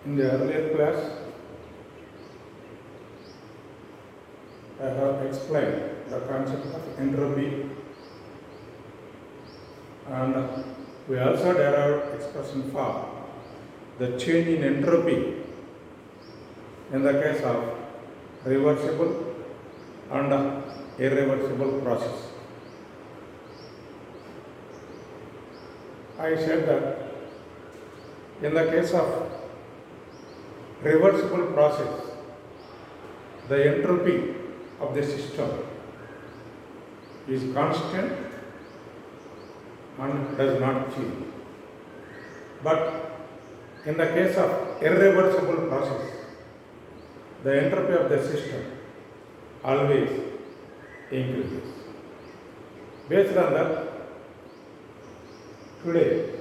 In the earlier class, I have explained the concept of entropy, and we also derived expression for the change in entropy in the case of reversible and irreversible process. I said that in the case of reversible process, the entropy of the system is constant and does not change. But in the case of irreversible process, the entropy of the system always increases. Based on that, today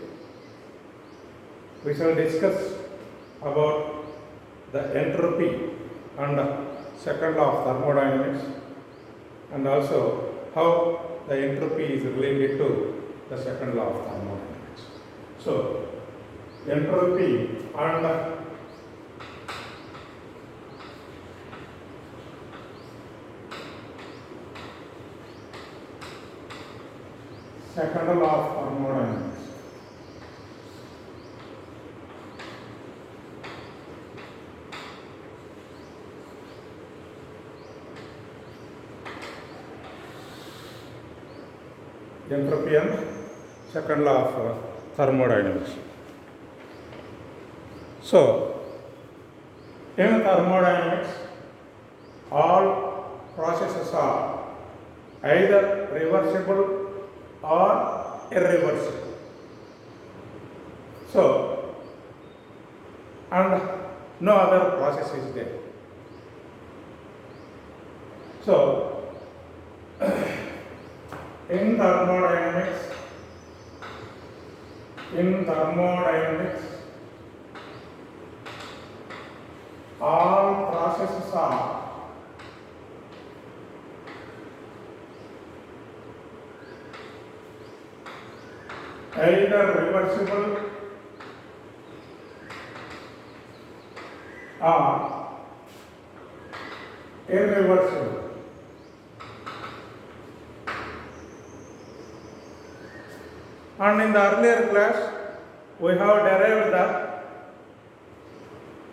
we shall discuss about the entropy and second law of thermodynamics, and also how the entropy is related to the second law of thermodynamics. So, entropy and second law of thermodynamics. Entropy and second law of thermodynamics. So, in thermodynamics, all processes are either reversible or irreversible. So, and no other process is there. So, in thermodynamics, all processes are either reversible or irreversible. And in the earlier class, we have derived that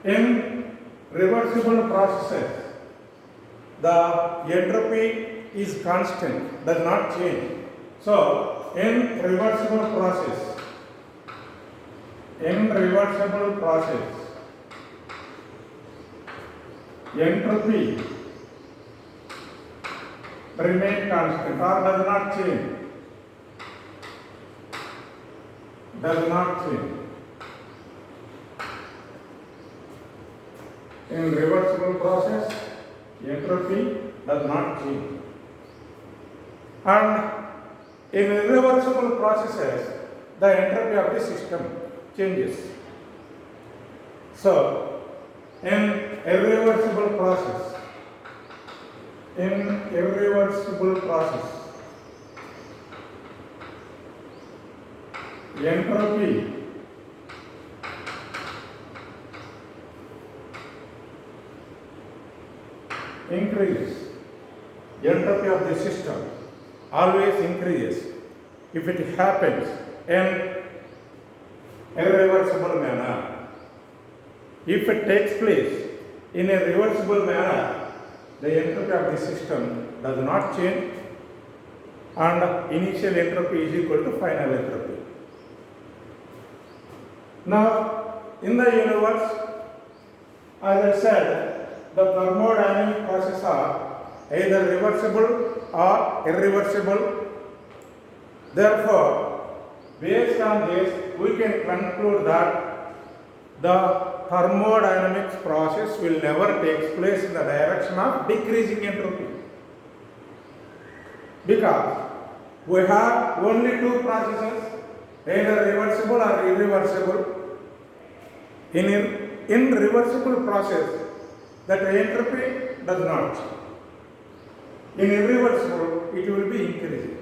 in reversible processes, the entropy is constant, does not change. So, in reversible process, entropy remains constant or does not change. Does not change. In reversible process, entropy does not change. And in irreversible processes, the entropy of the system changes. So, in irreversible process, entropy increases. Entropy of the system always increases if it happens in irreversible manner. If it takes place in a reversible manner, the entropy of the system does not change, and initial entropy is equal to final entropy. Now, in the universe, as I said, the thermodynamic processes are either reversible or irreversible. Therefore, based on this, we can conclude that the thermodynamics process will never take place in the direction of decreasing entropy, because we have only two processes, either reversible or irreversible. In reversible process, that entropy does not change. In irreversible, it will be increasing.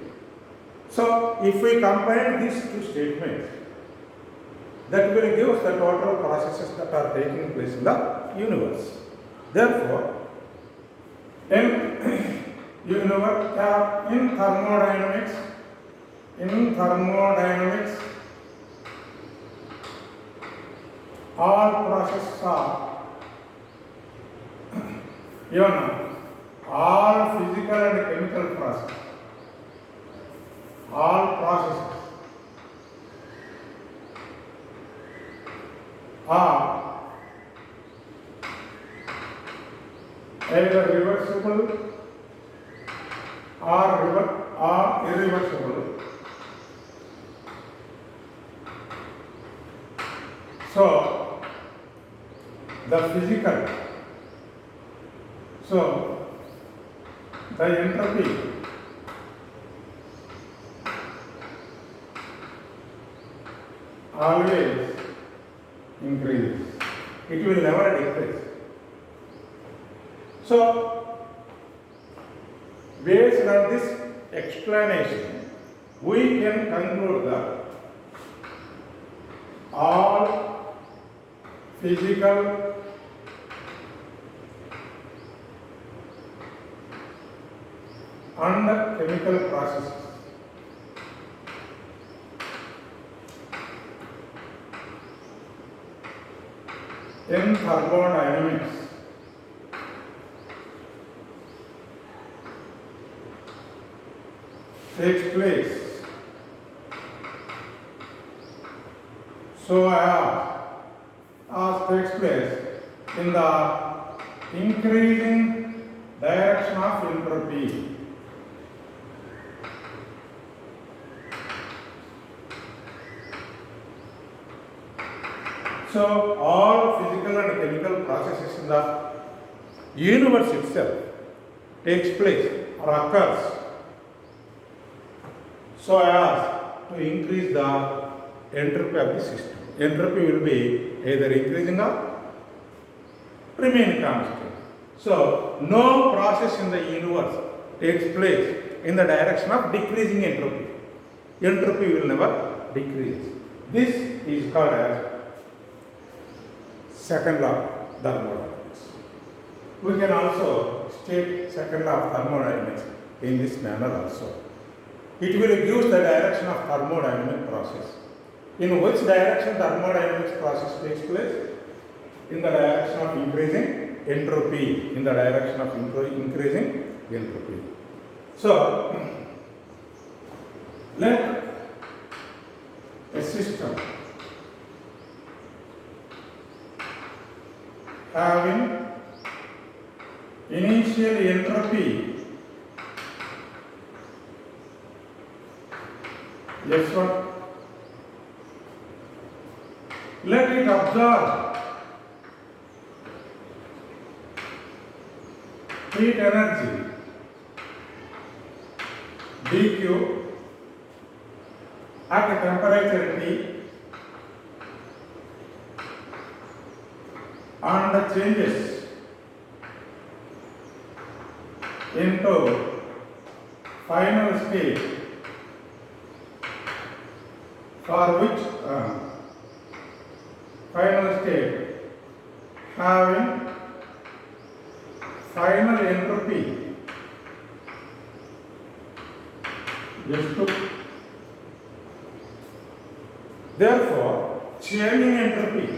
So, if we combine these two statements, that will give us the total processes that are taking place in the universe. Therefore, in thermodynamics, all processes are even all physical and chemical processes, all processes are either reversible or irreversible. So the entropy always increases. It will never decrease. So, based on this explanation, we can conclude that all physical and chemical processes in thermodynamics takes place as takes place in the increasing direction of entropy. So all physical and chemical processes in the universe itself takes place or occurs so as to increase the entropy of the system. Entropy will be either increasing or remaining constant. So no process in the universe takes place in the direction of decreasing entropy. Entropy will never decrease. This is called as second law of thermodynamics. We can also state second law of thermodynamics in this manner also. It will give the direction of thermodynamic process. In which direction thermodynamics process takes place? In the direction of increasing entropy. In the direction of increasing entropy. So, let a system having initial entropy S1, let it absorb heat energy dQ at a temperature T and the changes into final state for which final state having final entropy S2. Therefore, change in entropy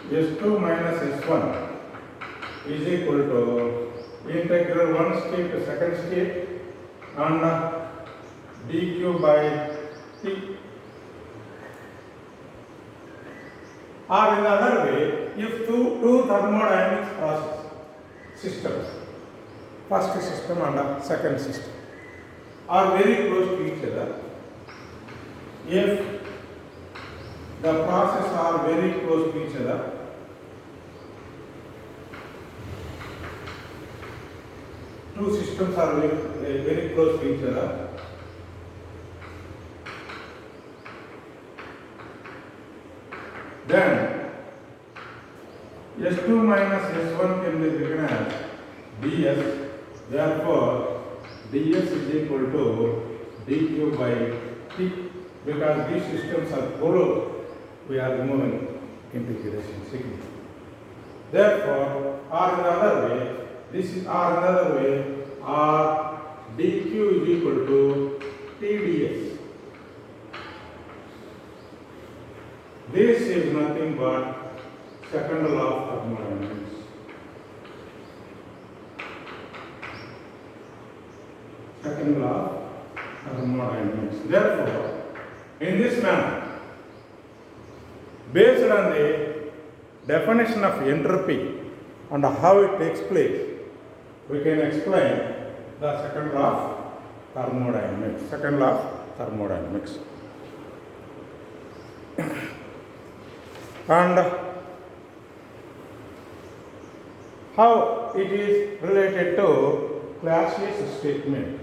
S2 minus S1 is equal to integral one state to second state and dQ by T. Or in other way, if two thermodynamics process systems, first system and second system, are very close to each other, if the processes are very close to each other, two systems are very close to each other, then S2 minus S1 can be written as ds. Therefore, ds is equal to dq by t, because these systems are polar, we are removing integration sigma. Therefore, or in another way, this is or another way, or dq is equal to tds. This is nothing but second law of thermodynamics. Second law of thermodynamics. Therefore, in this manner, based on the definition of entropy and how it takes place, we can explain the second law of thermodynamics. Second law of thermodynamics. And how it is related to Clausius statement.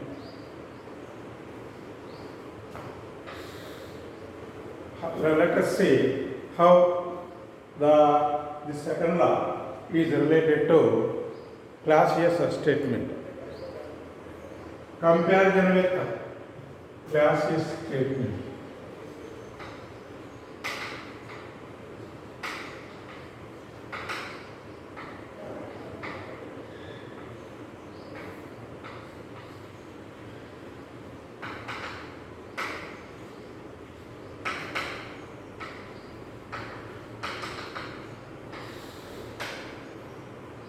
Let us see how the second law is related to Clausius statement. Comparison with Clausius statement.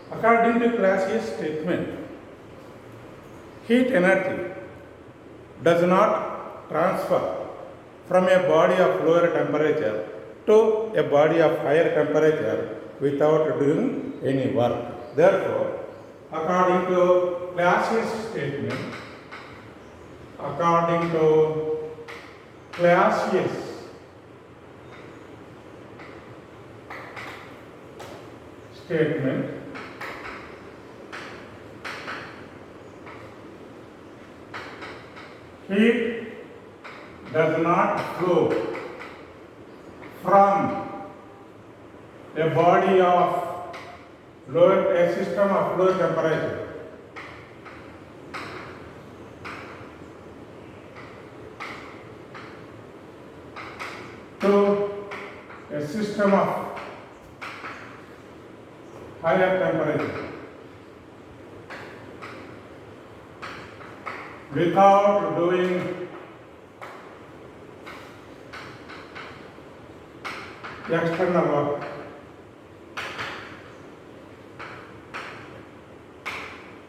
According to Clausius statement, heat energy does not transfer from a body of lower temperature to a body of higher temperature without doing any work. Therefore, according to Clausius statement, according to Clausius statement, heat does not flow from a body of a system of low temperature to a system of higher temperature without doing external work.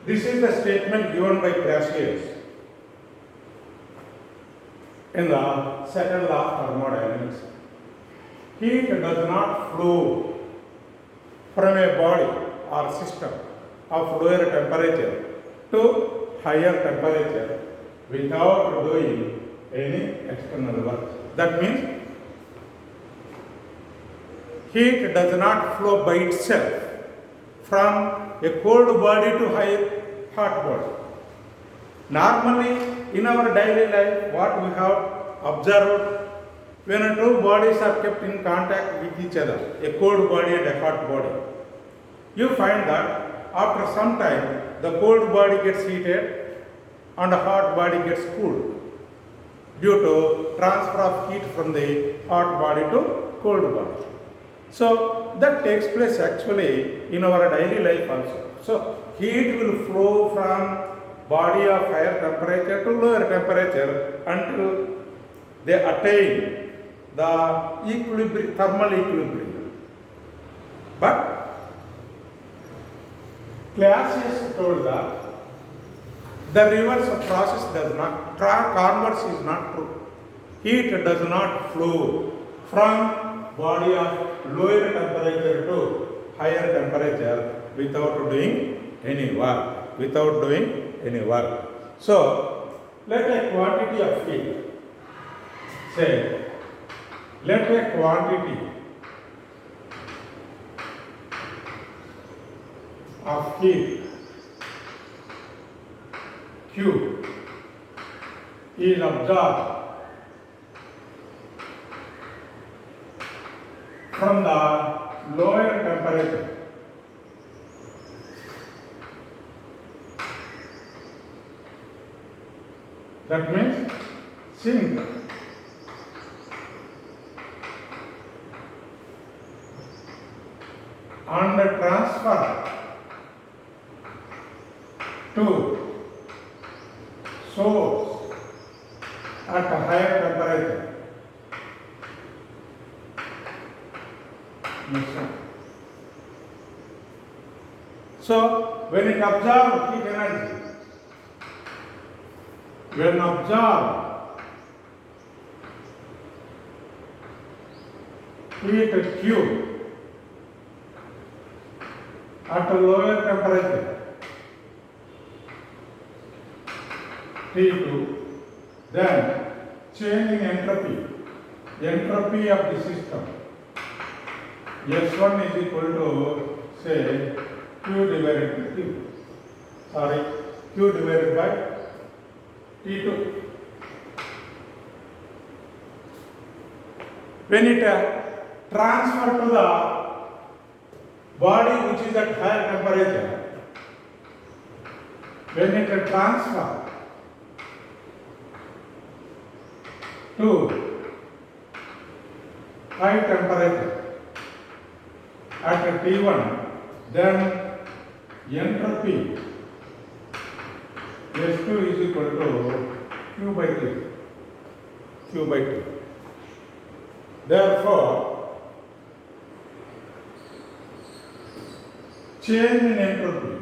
This is the statement given by Clausius in the second law of thermodynamics. Heat does not flow from a body or system of lower temperature to higher temperature without doing any external work. That means heat does not flow by itself from a cold body to hot body. Normally, in our daily life, what we have observed, when two bodies are kept in contact with each other, a cold body and a hot body, you find that after some time, the cold body gets heated and the hot body gets cooled due to transfer of heat from the hot body to cold body. So that takes place actually in our daily life also. So heat will flow from body of higher temperature to lower temperature until they attain the equilibrium, thermal equilibrium. But Clausius told that the reverse process does not, converse is not true. Heat does not flow from body of lower temperature to higher temperature without doing any work. So, let a quantity of heat, say, let a quantity of heat Q is absorbed from the lower temperature That means sink. And transfer to source at a higher temperature. So, when it absorbs heat energy, when absorbed heat Q at a lower temperature T2, then change in entropy of the system, S1 is equal to say Q divided by Q. Q divided by T2. When it transfer to the body which is at higher temperature, when it transfer to high temperature at T1, then entropy S2 is equal to Q by T. Therefore, change in entropy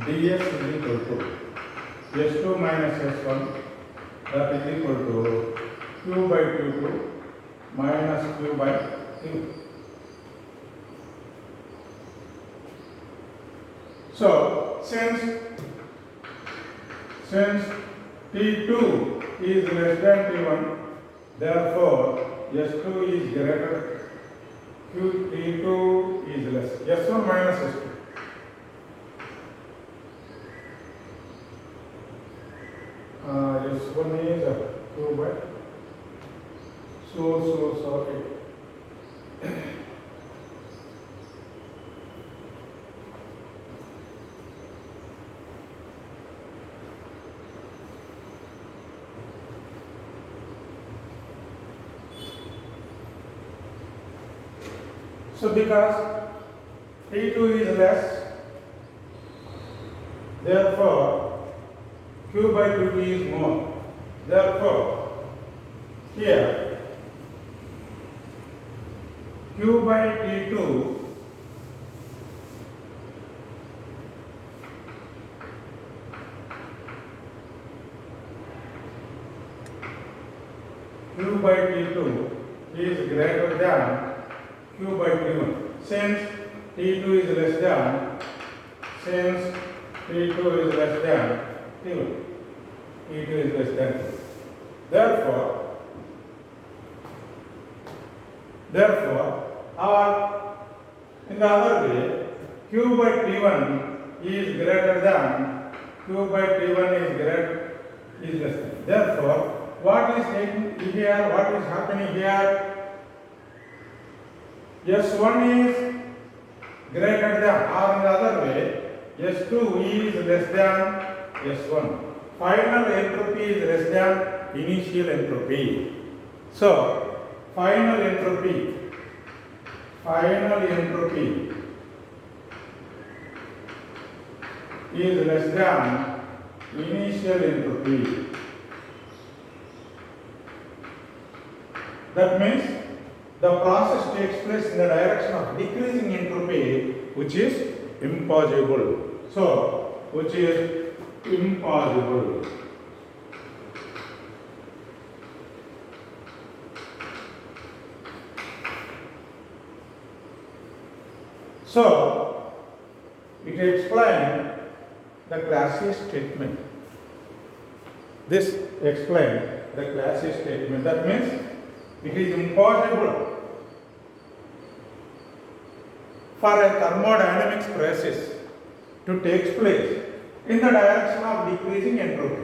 ds is equal to S2 minus S1, that is equal to Q by Q2 minus Q by Q. So, since T2 is less than T1, therefore S2 is greater, T2 is less, S1 minus S2. S1 is Q by, sorry. So because T2 is less, therefore Q by Q2 is more. Therefore, here Q by T2 is greater than Q by T1. Since T2 is less than T1. T2 is less than T1. Therefore, or in the other way, Q by T1 is greater than Q by T1 is less than. Therefore, what is happening here? S1 is greater than, or in the other way, S2 is less than S1. Final entropy is less than initial entropy. So, final entropy is less than initial entropy. That means the process takes place in the direction of decreasing entropy, which is impossible. So, which is impossible. So, it explains the Clausius statement. This explains the Clausius statement. That means it is impossible for a thermodynamics process to take place in the direction of decreasing entropy.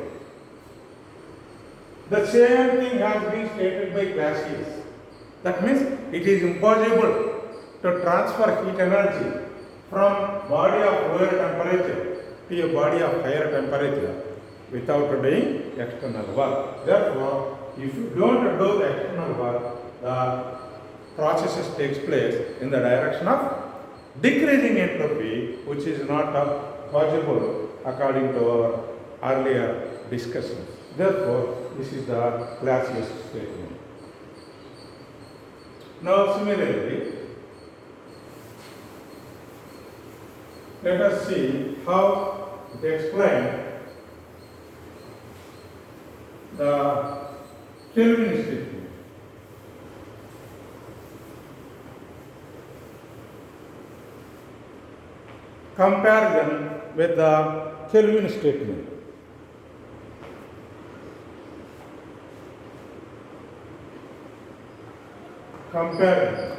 The same thing has been stated by Clausius. That means it is impossible to transfer heat energy from body of lower temperature to a body of higher temperature without doing external work. Therefore, if you don't do the external work, the processes takes place in the direction of decreasing entropy, which is not possible according to our earlier discussions. Therefore, this is the Clausius statement. Now, similarly, let us see how to explain the Kelvin statement. Comparison with the Kelvin statement. Comparison.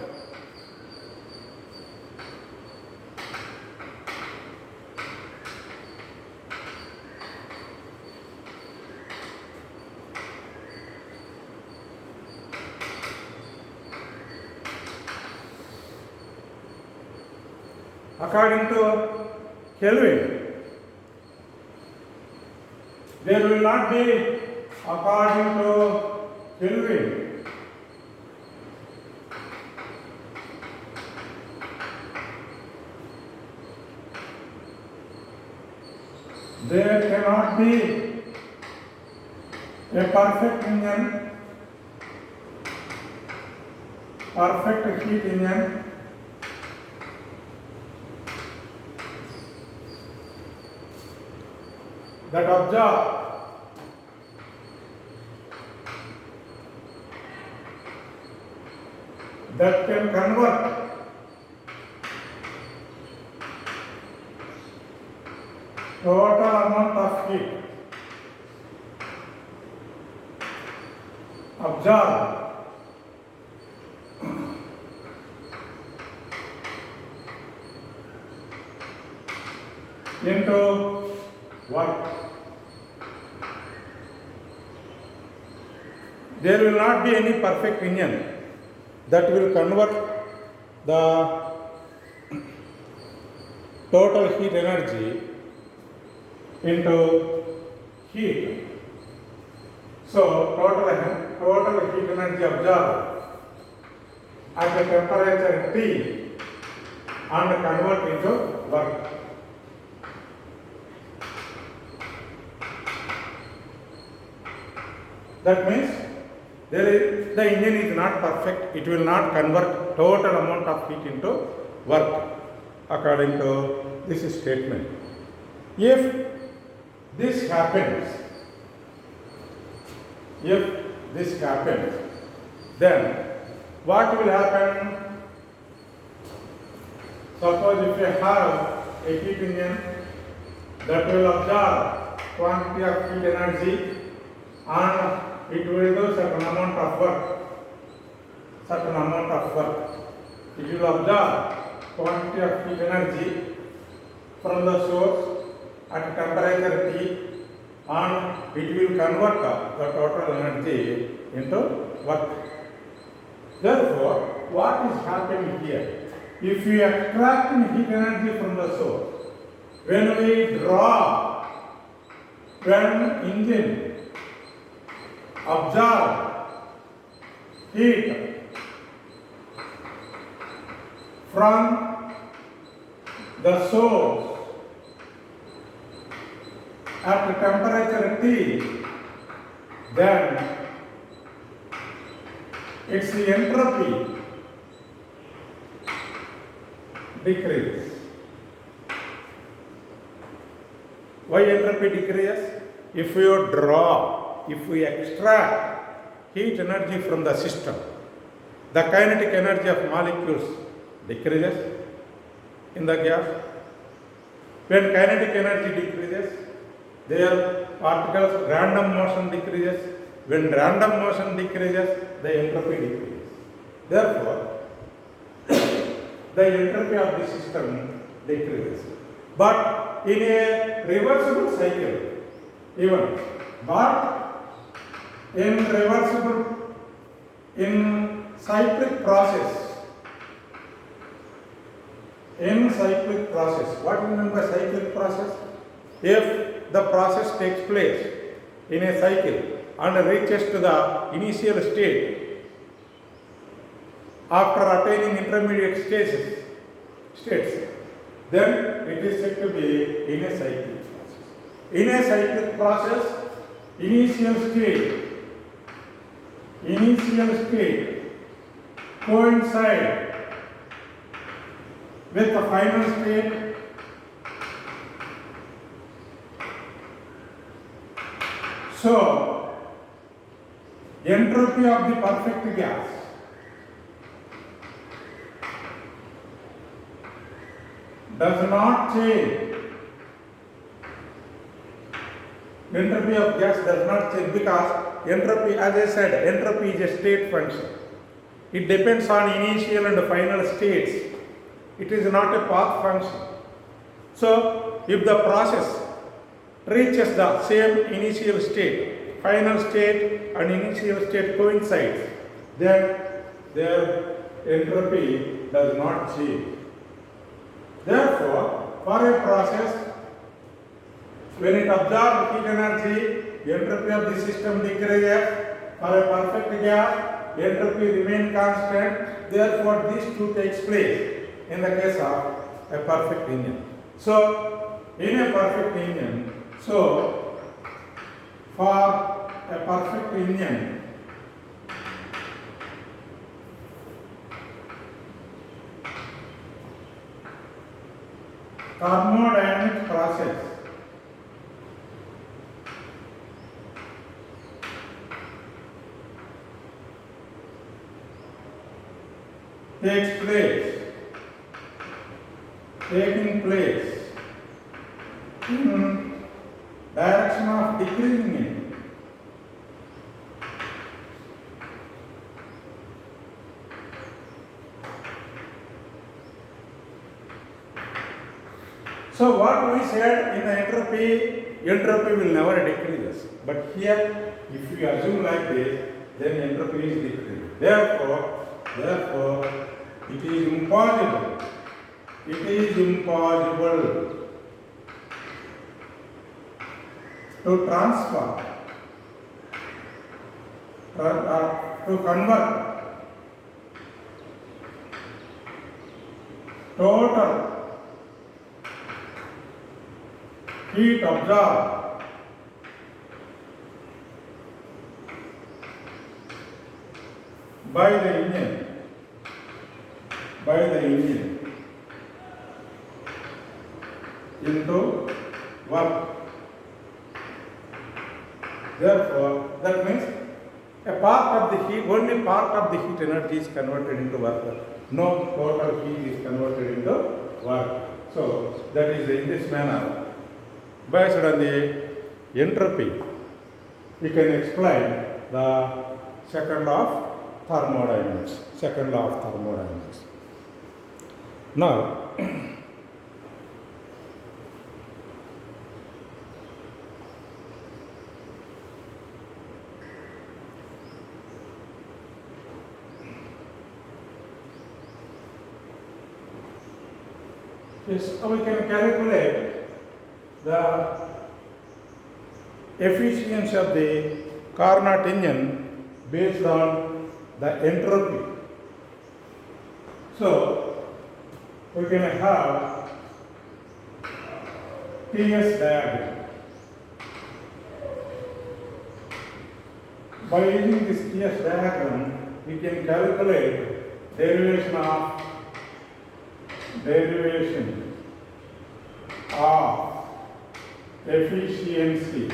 According to Kelvin, there will not be, according to Kelvin, there cannot be a perfect engine, perfect heat engine, that absorb that can convert total amount of heat absorbed into work. There will not be any perfect engine that will convert the total heat energy into heat. So total heat energy absorbed at a temperature T and convert into work. That means the engine is not perfect, it will not convert total amount of heat into work according to this statement. If this happens, then what will happen? Suppose if you have a heat engine that will absorb quantity of heat energy and it will do certain amount of work. It will absorb quantity of heat energy from the source at temperature T and it will convert the total energy into work. Therefore, what is happening here? If we extract heat energy from the source, when engine absorb heat from the source at temperature T, then its entropy decreases. Why entropy decreases? If we extract heat energy from the system, the kinetic energy of molecules decreases in the gas. When kinetic energy decreases, their particles random motion decreases. When random motion decreases, the entropy decreases. Therefore, the entropy of the system decreases. But in a reversible cycle, in cyclic process, in cyclic process. What do you mean by cyclic process? If the process takes place in a cycle and reaches to the initial state after attaining intermediate states, then it is said to be in a cyclic process. In a cyclic process, initial state coincide with the final state so entropy of the perfect gas does not change. Entropy of gas does not change because entropy, as I said, entropy is a state function. It depends on initial and final states. It is not a path function. So, if the process reaches the same initial state, final state and initial state coincides, then their entropy does not change. Therefore, for a process, when it absorbs heat energy, entropy of the system decreases. For a perfect gas, entropy remains constant. Therefore, these two takes place in the case of a perfect engine. So, in a perfect engine, so for a perfect engine, thermodynamic process taking place in direction of decreasing it. So what we said in the entropy will never decrease. But here, if we assume like this, then entropy is decreasing. Therefore, it is impossible to transfer, to convert total heat absorbed by the engine into work. Therefore, that means a part of the heat, only part of the heat energy is converted into work. No total heat is converted into work. So, that is in this manner. Based on the entropy, we can explain the second law of thermodynamics. Now, yes, we can calculate the efficiency of the Carnot engine based on the entropy. So, we can have TS diagram. By using this TS diagram, we can calculate derivation of efficiency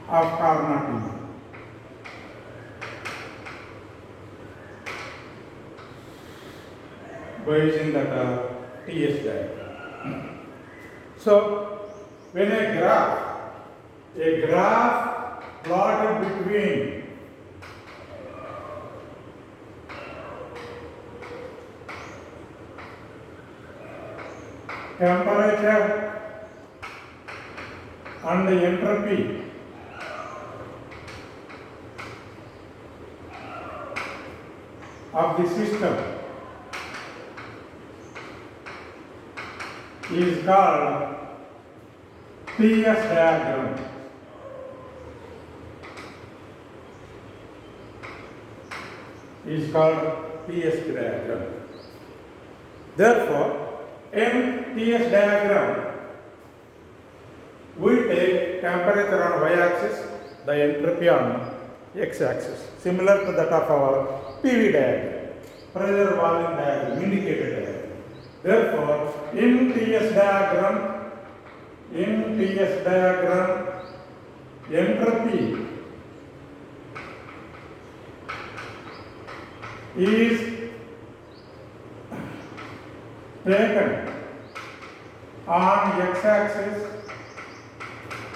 of Carnot engine. By using that TS diagram. So, when a graph plotted between temperature and the entropy of the system is called PS diagram. Is called PS diagram. Therefore, in PS diagram, we take temperature on y-axis, the entropy on x-axis, similar to that of our PV diagram, pressure volume diagram, indicator diagram. Therefore, in PS diagram, entropy is taken on x-axis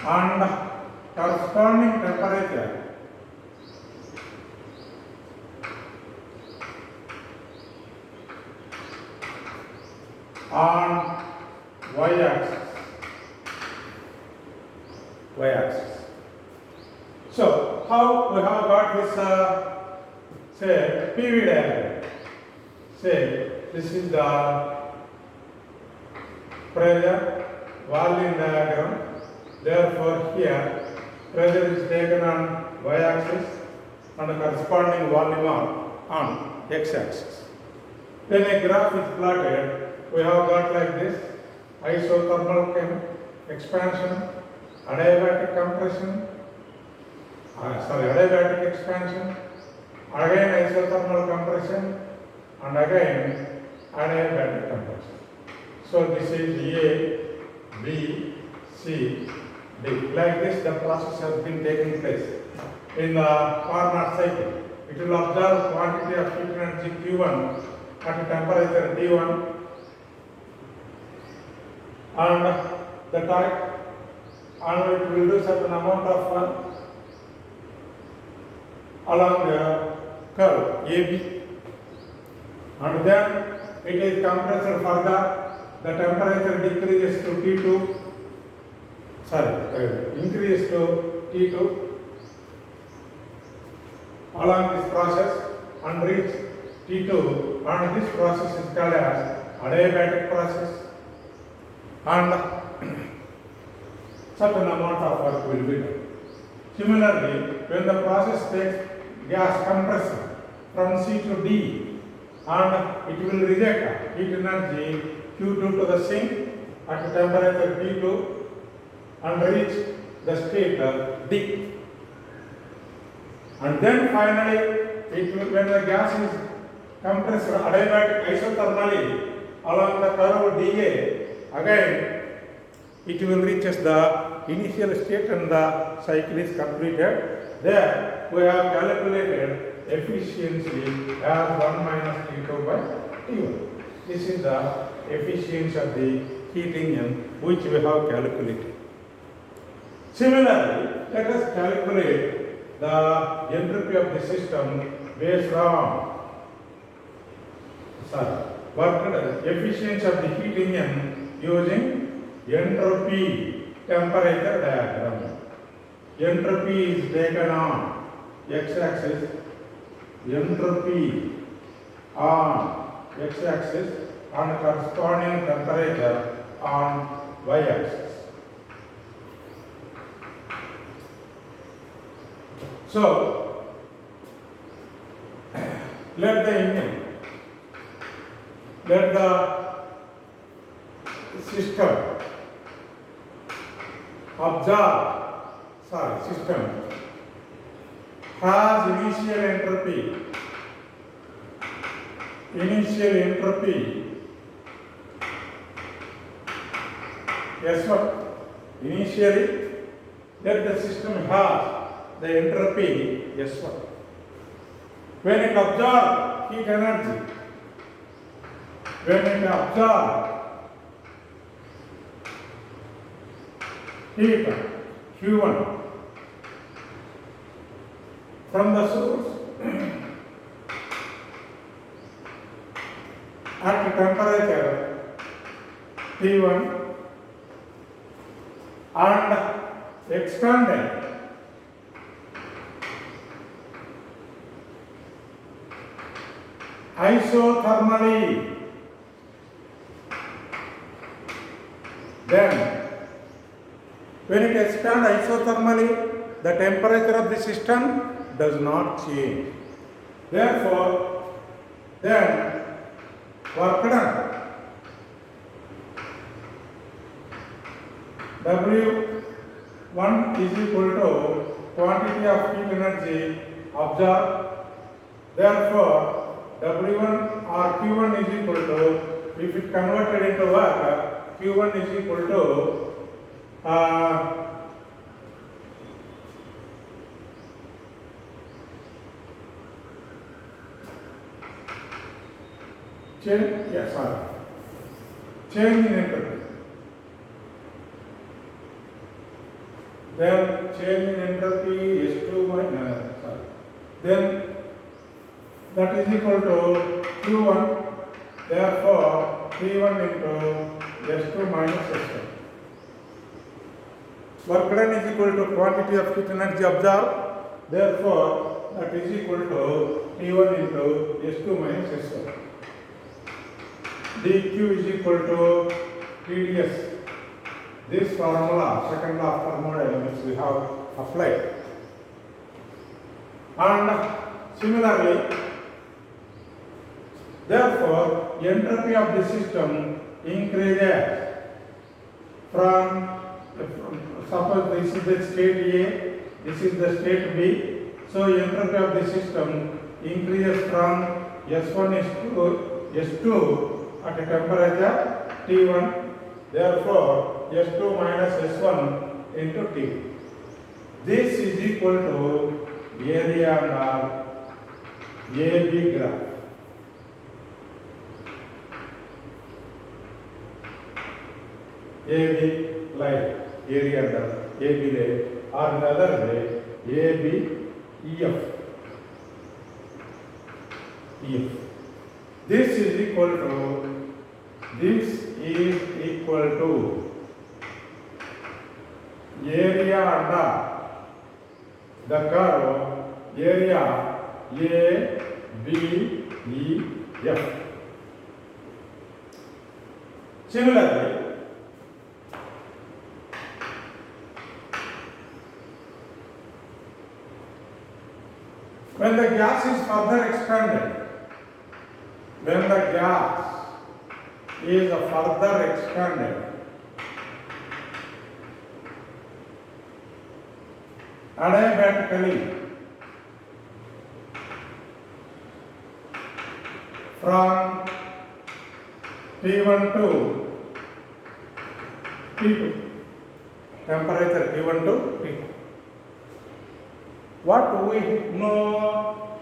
and corresponding temperature on y-axis. So, how we have got this say PV diagram? Say this is the pressure volume diagram. Therefore, here pressure is taken on y-axis and corresponding volume on x-axis. When a graph is plotted, we have got like this: isothermal expansion, adiabatic compression, adiabatic expansion, again isothermal compression, and again adiabatic compression. So this is A, B, C, D. Like this, the process has been taking place. In the Carnot cycle, it will observe quantity of heat energy Q1 at a temperature T1, and the time, and it will do certain amount of along the curve AB, and then it is compressed further. The temperature decreases to T2, increases to T2 along this process and reach T2, and this process is called as adiabatic process, and certain amount of work will be done. Similarly, when the process takes gas compression from C to D, and it will reject heat energy Q2 to the sink at a temperature T2 and reach the state D. And then finally, when the gas is compressed adiabatic isothermally along the curve dA, again it will reach the initial state and the cycle is completed. There we have calculated efficiency as 1 minus T2 by T1. This is the efficiency of the heat engine which we have calculated. Similarly, let us calculate the entropy of the system based on work efficiency of the heat engine using entropy temperature diagram. Entropy is taken on x-axis, entropy on x-axis, and corresponding temperature on y-axis. So, let the system system has initial entropy S1. Initially, let the system has the entropy S1. When it absorbs heat energy, heat Q1 from the source at temperature T1 and expanded isothermally, then when it expands isothermally, the temperature of the system does not change. Therefore, then work done W1 is equal to quantity of heat energy absorbed. Therefore, W1 or Q1 is equal to, if it converted into work, Q1 is equal to change in entropy. Then change in entropy is then that is equal to Q1. Therefore, P1 into S2 minus S1. Work done is equal to quantity of heat energy absorbed. Therefore, that is equal to P1 into S2 minus S1. dq is equal to TdS. This formula, second law of thermodynamics, we have applied. And similarly, therefore, entropy of the system increases from suppose this is the state A, this is the state B. So entropy of the system increases from S1 to S2 at a temperature T1. Therefore, S2 minus S1 into T. This is equal to area under AB graph. AB line, area under AB line, or another way, AB EF. EF. This is equal to area under the curve area ABEF. Similarly, when the gas is further expanded, adiabatically from T1 to T2, temperature T1 to T2. What do we know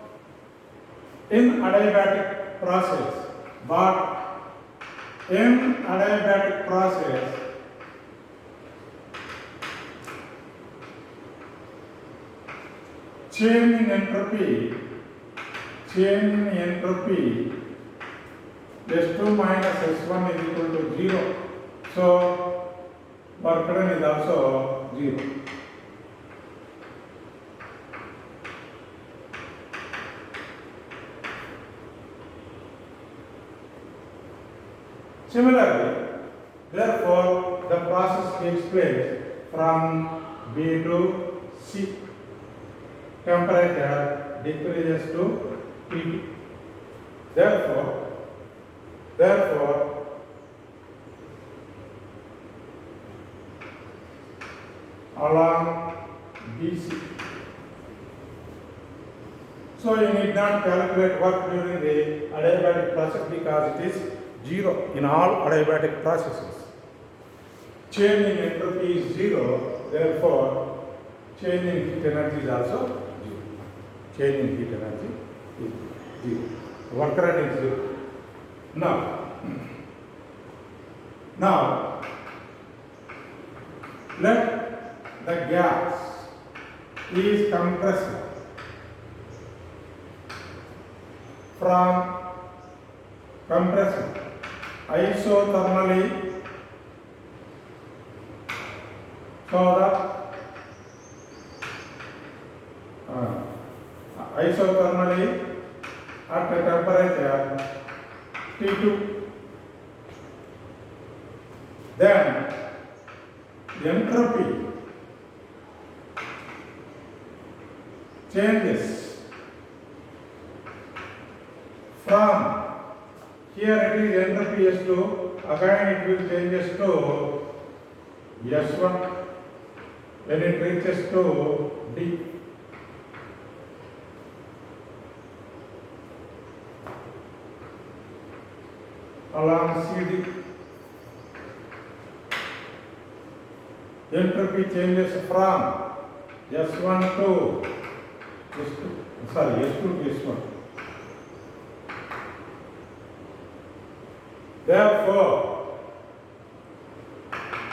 in adiabatic process? But in adiabatic process, change in entropy S2 minus S1 is equal to 0. So work done is also 0. Similarly, therefore, the process takes place from B to C. Temperature decreases to T2. Therefore, along BC. So you need not calculate work during the adiabatic process because it is 0 in all adiabatic processes. Change in entropy is 0, therefore change in heat energy is also 0. Change in heat energy is 0. Work done is 0. Now let the gas is compressed from compression isothermally, so that isothermally at a temperature T2. Then entropy changes from here it is entropy S2, again it will changes to S1 when it reaches to D. Along CD, entropy changes from S1 to S2 to S1.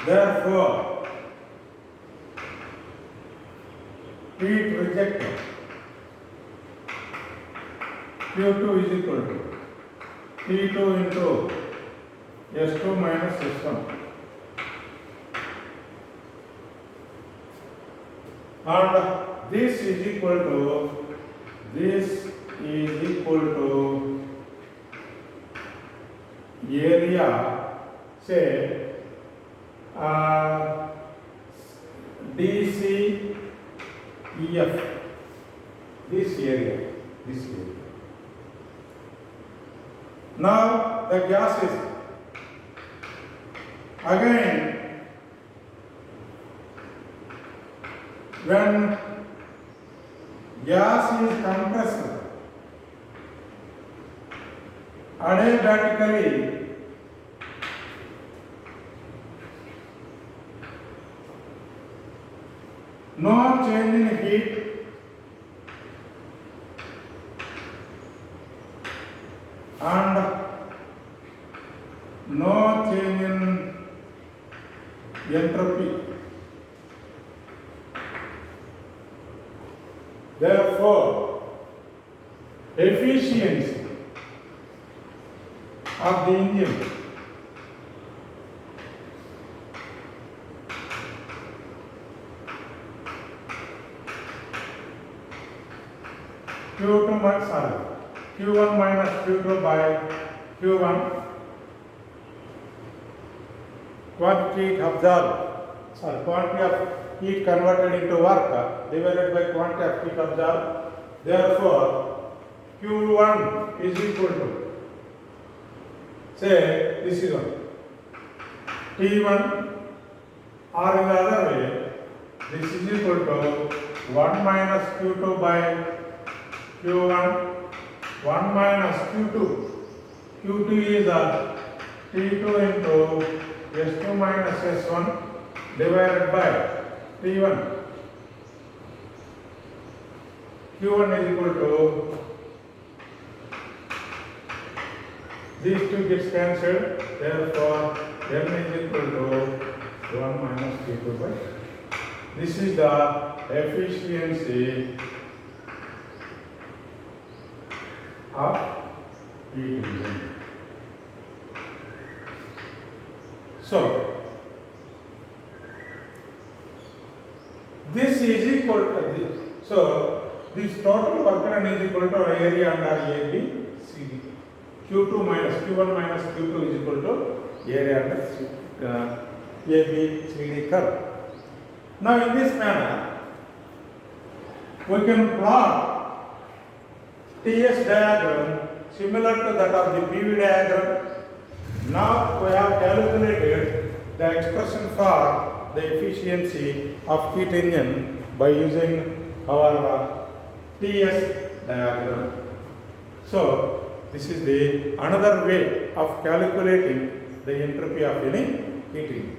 Therefore, heat rejected Q2 is equal to T2 into S2 minus S1. And this is equal to area, say DCEF, this area. Now the gas is again when gas is compressed adiabatically, no change in heat and no change in entropy. Therefore, efficiency of the engine Q1 minus Q2 by Q1 quantity of heat converted into work divided by quantity of heat absorbed. Therefore, Q1 is equal to, say, this is one T1, or in the other way, this is equal to 1 minus Q2 by Q1, 1 minus Q2. Q2 is T2 into S2 minus S1 divided by T1. Q1 is equal to, these two gets cancelled, therefore M is equal to 1 minus Q2 by. This is the efficiency of heat engine. So, this is equal to this. So, this total work done is equal to area under AB, CD. Q2 minus Q1 minus Q2 is equal to area under AB, CD curve. Now, in this manner, we can plot TS diagram similar to that of the PV diagram. Now we have calculated the expression for the efficiency of heat engine by using our TS diagram. So this is the another way of calculating the entropy of any heat engine.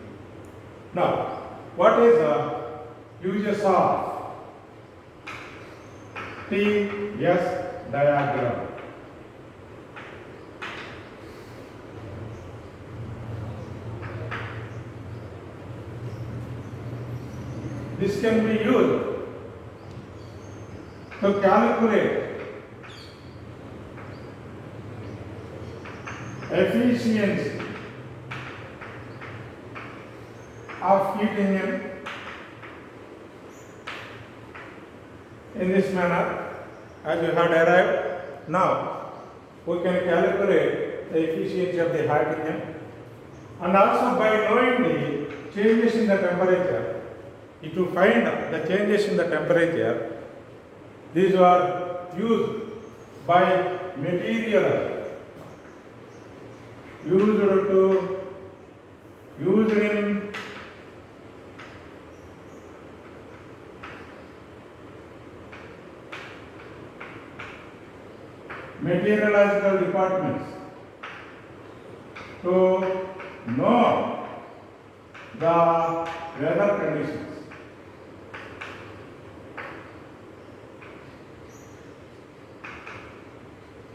Now, what is the uses of TS diagram? This can be used to calculate efficiency of heat engine in this manner as you have derived. Now, we can calculate the efficiency of the hot engine, and also by knowing the changes in the temperature, if you find the changes in the temperature, these are used by material used in meteorological departments to know the weather conditions.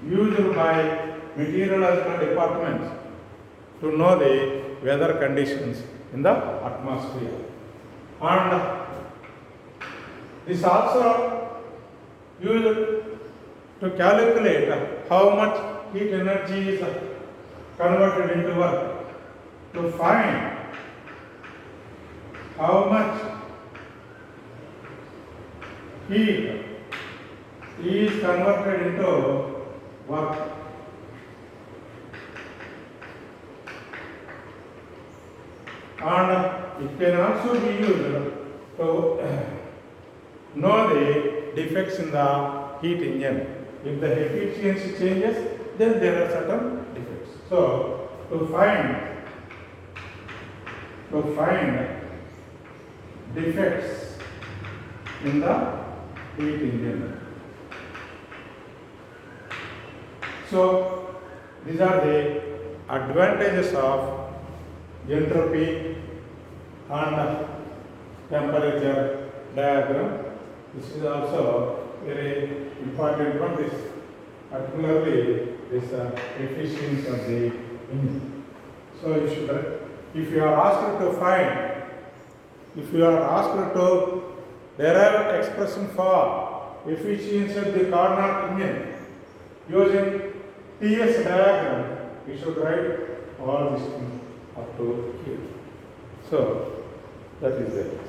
Used by meteorological departments to know the weather conditions in the atmosphere. And this also used to calculate how much heat energy is converted into work, to find how much heat is converted into work. And it can also be used to know the defects in the heat engine. If the efficiency changes, then there are certain defects. So to find defects in the heat engine. So these are the advantages of entropy and temperature diagram. This is also very important one. This particularly this efficiency of the engine. So you should, if you are asked to derive expression for efficiency of the Carnot engine using TS diagram, you should write all these things up to here. So that is it.